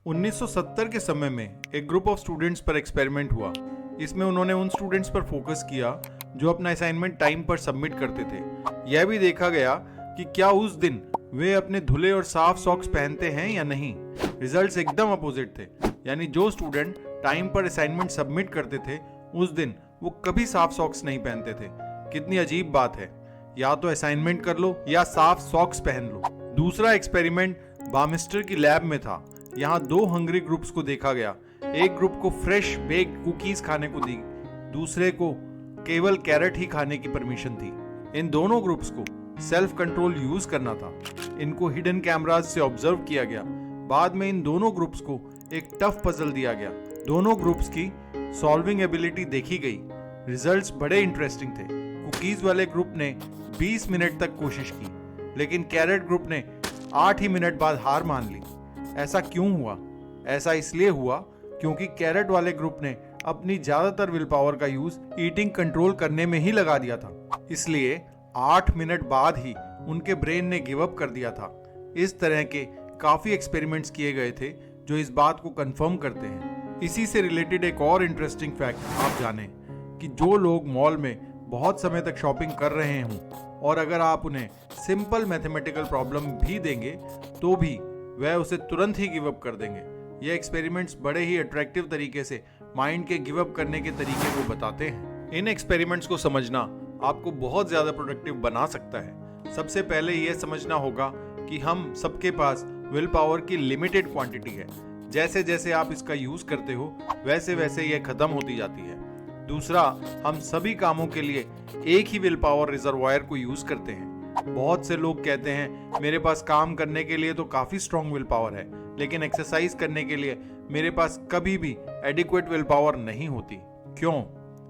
1970 के समय में एक ग्रुप ऑफ स्टूडेंट्स पर एक्सपेरिमेंट हुआ। इसमें उन्होंने उन स्टूडेंट्स पर फोकस किया जो अपना असाइनमेंट टाइम पर सबमिट करते थे। यह भी देखा गया कि क्या उस दिन वे अपने धुले और साफ सॉक्स पहनते हैं या नहीं। रिजल्ट्स एकदम अपोजिट थे, यानी जो स्टूडेंट टाइम पर असाइनमेंट सबमिट करते थे उस दिन वो कभी साफ सॉक्स नहीं पहनते थे। कितनी अजीब बात है, या तो असाइनमेंट कर लो या साफ सॉक्स पहन लो। दूसरा एक्सपेरिमेंट बामिस्टर की लैब में था। यहाँ दो हंग्री ग्रुप्स को देखा गया। एक ग्रुप को फ्रेश बेक्ड कुकीज खाने को दी, दूसरे को केवल कैरेट ही खाने की परमिशन थी। इन दोनों ग्रुप्स को सेल्फ कंट्रोल यूज करना था। इनको हिडन कैमराज से ऑब्जर्व किया गया। बाद में इन दोनों ग्रुप्स को एक टफ पजल दिया गया। दोनों ग्रुप्स की सॉल्विंग एबिलिटी देखी गई। रिजल्ट्स बड़े इंटरेस्टिंग थे। कुकीज वाले ग्रुप ने 20 मिनट तक कोशिश की, लेकिन कैरेट ग्रुप ने 8 ही मिनट बाद हार मान ली। ऐसा क्यों हुआ? ऐसा इसलिए हुआ क्योंकि कैरेट वाले ग्रुप ने अपनी ज्यादातर विल पावर का यूज ईटिंग कंट्रोल करने में ही लगा दिया था। इसलिए 8 मिनट बाद ही उनके ब्रेन ने गिव अप कर दिया था। इस तरह के काफी एक्सपेरिमेंट्स किए गए थे जो इस बात को कंफर्म करते हैं। इसी से रिलेटेड एक और इंटरेस्टिंग फैक्ट आप जानें कि जो लोग मॉल में बहुत समय तक शॉपिंग कर रहे हों और अगर आप उन्हें सिंपल मैथमेटिकल प्रॉब्लम भी देंगे तो भी वह उसे तुरंत ही गिव अप कर देंगे। ये एक्सपेरिमेंट्स बड़े ही अट्रैक्टिव तरीके से माइंड के गिव अप करने के तरीके को बताते हैं। इन एक्सपेरिमेंट्स को समझना आपको बहुत ज्यादा प्रोडक्टिव बना सकता है। सबसे पहले यह समझना होगा कि हम सबके पास विल पावर की लिमिटेड क्वांटिटी है। जैसे जैसे आप इसका यूज करते हो वैसे वैसे यह खत्म होती जाती है। दूसरा, हम सभी कामों के लिए एक ही विल पावर रिजर्वायर को यूज करते हैं। बहुत से लोग कहते हैं मेरे पास काम करने के लिए तो काफी स्ट्रॉन्ग विल पावर है, लेकिन एक्सरसाइज करने के लिए मेरे पास कभी भी एडिक्वेट विल पावर नहीं होती। क्यों?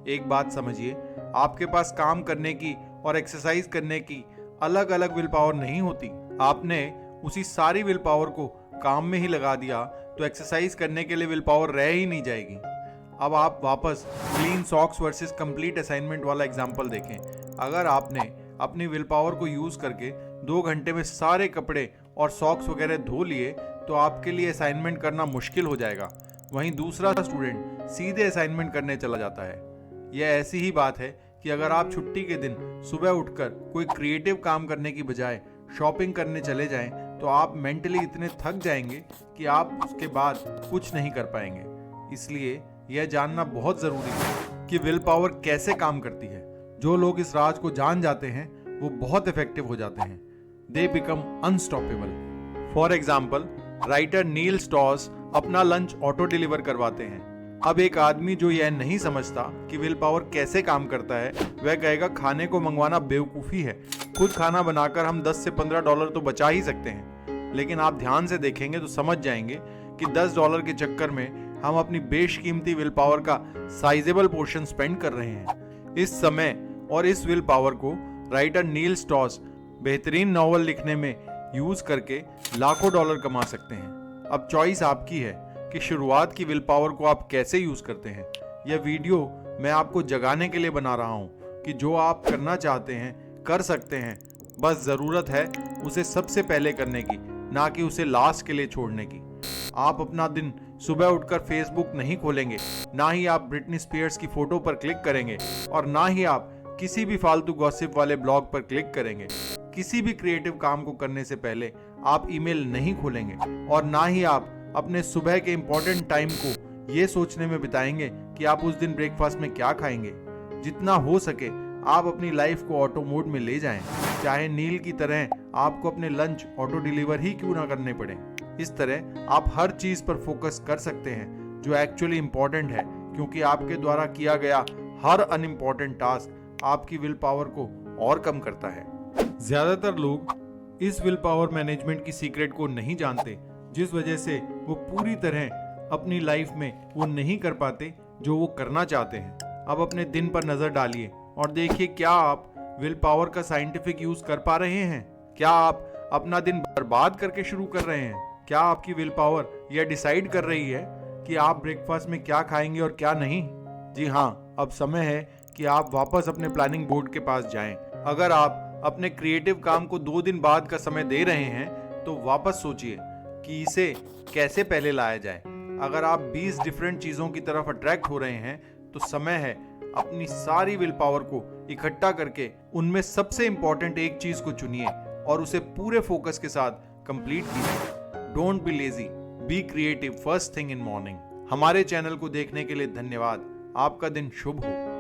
एक बात समझिए, आपके पास काम करने की और एक्सरसाइज करने की अलग अलग विल पावर नहीं होती। आपने उसी सारी विल पावर को काम में ही लगा दिया तो एक्सरसाइज करने के लिए विल पावर रह ही नहीं जाएगी। अब आप वापस clean socks versus complete assignment वाला एग्जांपल देखें। अगर आपने अपनी विल पावर को यूज करके 2 घंटे में सारे कपड़े और सॉक्स वगैरह धो लिए तो आपके लिए असाइनमेंट करना मुश्किल हो जाएगा। वहीं दूसरा स्टूडेंट सीधे असाइनमेंट करने चला जाता है। यह ऐसी ही बात है कि अगर आप छुट्टी के दिन सुबह उठकर कोई क्रिएटिव काम करने की बजाय शॉपिंग करने चले जाएं तो आप मेंटली इतने थक जाएंगे कि आप उसके बाद कुछ नहीं कर पाएंगे। इसलिए यह जानना बहुत जरूरी है कि विल पावर कैसे काम करती है। जो लोग इस राज को जान जाते हैं वो बहुत इफेक्टिव हो जाते हैं। They become unstoppable. For example, writer Neil Strauss अपना लंच ऑटो डिलीवर करवाते हैं। अब एक आदमी जो यह नहीं समझता कि विल पावर कैसे काम करता है वह कहेगा खाने को मंगवाना बेवकूफ़ी है। खुद खाना बनाकर हम 10 से 15 डॉलर तो बचा ही सकते हैं। लेकिन आप ध्यान से देखेंगे तो समझ जाएंगे कि 10 डॉलर के चक्कर में हम अपनी बेशकीमती विल पावर का साइजेबल पोर्शन स्पेंड कर रहे हैं। इस समय और इस विल पावर को राइटर नील स्टॉस बेहतरीन नॉवल लिखने में यूज करके लाखों डॉलर कमा सकते हैं। अब चॉइस आपकी है कि शुरुआत की विल पावर को आप कैसे यूज करते हैं। यह वीडियो मैं आपको जगाने के लिए बना रहा हूं कि जो आप करना चाहते हैं कर सकते हैं। बस जरूरत है उसे सबसे पहले करने की, ना कि उसे लास्ट के लिए छोड़ने की। आप अपना दिन सुबह उठकर फेसबुक नहीं खोलेंगे, ना ही आप ब्रिटनी स्पीयर्स की फोटो पर क्लिक करेंगे और ना ही आप किसी भी फालतू गॉसिप वाले ब्लॉग पर क्लिक करेंगे। किसी भी क्रिएटिव काम को करने से पहले आप ईमेल नहीं खोलेंगे और ना ही आप अपने सुबह के इंपॉर्टेंट टाइम को ये सोचने में बिताएंगे कि आप उस दिन ब्रेकफास्ट में क्या खाएंगे। जितना हो सके आप अपनी लाइफ को ऑटो मोड में ले जाएं, चाहे नील की तरह आपको अपने लंच ऑटो डिलीवर ही क्यों ना करने पड़े। इस तरह आप हर चीज पर फोकस कर सकते हैं जो एक्चुअली इंपॉर्टेंट है, क्योंकि आपके द्वारा किया गया हर अनइम्पॉर्टेंट टास्क आपकी विल पावर को और कम करता है। ज्यादातर लोग इस विल पावर मैनेजमेंट की सीक्रेट को नहीं जानते, जिस वजह से वो पूरी तरह अपनी लाइफ में वो नहीं कर पाते जो वो करना चाहते हैं। अब अपने दिन पर नजर डालिए और देखिए क्या आप विल पावर का साइंटिफिक यूज कर पा रहे हैं। क्या आप अपना दिन बर्बाद करके शुरू कर रहे हैं? क्या आपकी विल पावर यह डिसाइड कर रही है कि आप ब्रेकफास्ट में क्या खाएंगे और क्या नहीं? जी हाँ, अब समय है कि आप वापस अपने प्लानिंग बोर्ड के पास जाएं। अगर आप अपने क्रिएटिव काम को 2 दिन बाद का समय दे रहे हैं तो वापस सोचिए कि इसे कैसे पहले लाया जाए। अगर आप 20 डिफरेंट चीज़ों की तरफ अट्रैक्ट हो रहे हैं तो समय है अपनी सारी विल पावर को इकट्ठा करके उनमें सबसे इंपॉर्टेंट एक चीज़ को चुनिए और उसे पूरे फोकस के साथ कंप्लीट कीजिए। Don't be lazy, be creative first thing in morning. हमारे चैनल को देखने के लिए धन्यवाद। आपका दिन शुभ हो।